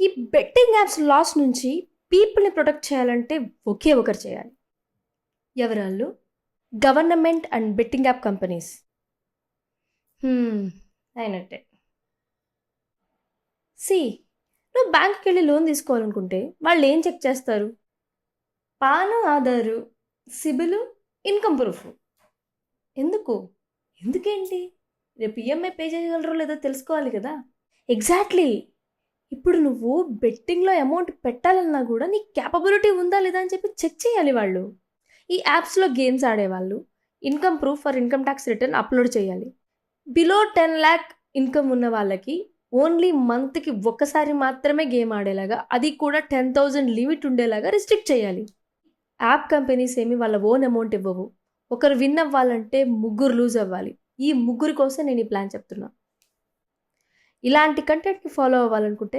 ఈ betting apps loss నుంచి పీపుల్ని ప్రొటెక్ట్ చేయాలంటే ఒకే ఒకరు చేయాలి. ఎవరాళ్ళు? Government and betting app companies. అయినట్టే. నువ్వు బ్యాంక్కి వెళ్ళి లోన్ తీసుకోవాలనుకుంటే వాళ్ళు ఏం చెక్ చేస్తారు? పాను, ఆధారు, సిబిలు, ఇన్కమ్ ప్రూఫ్. ఎందుకేంటి? రేపు ఈఎంఐ పే చేయగలరో లేదో తెలుసుకోవాలి కదా. ఎగ్జాక్ట్లీ. ఇప్పుడు నువ్వు బెట్టింగ్లో అమౌంట్ పెట్టాలన్నా కూడా నీ క్యాపబిలిటీ ఉందా లేదా అని చెప్పి చెక్ చేయాలి వాళ్ళు. ఈ యాప్స్లో గేమ్స్ ఆడేవాళ్ళు income proof for income tax return upload చేయాలి. బిలో 10 lakh ఇన్కమ్ ఉన్న వాళ్ళకి ఓన్లీ మంత్కి ఒక్కసారి మాత్రమే గేమ్ ఆడేలాగా, అది కూడా 10,000 లిమిట్ ఉండేలాగా రిస్ట్రిక్ట్ చేయాలి. యాప్ కంపెనీస్ ఏమి వాళ్ళ ఓన్ అమౌంట్ ఇవ్వవు. ఒకరు విన్ అవ్వాలంటే ముగ్గురు లూజ్ అవ్వాలి. ఈ ముగ్గురి కోసం నేను ఈ ప్లాన్ చెప్తున్నా. ఇలాంటి కంటెంట్ని ఫాలో అవ్వాలనుకుంటే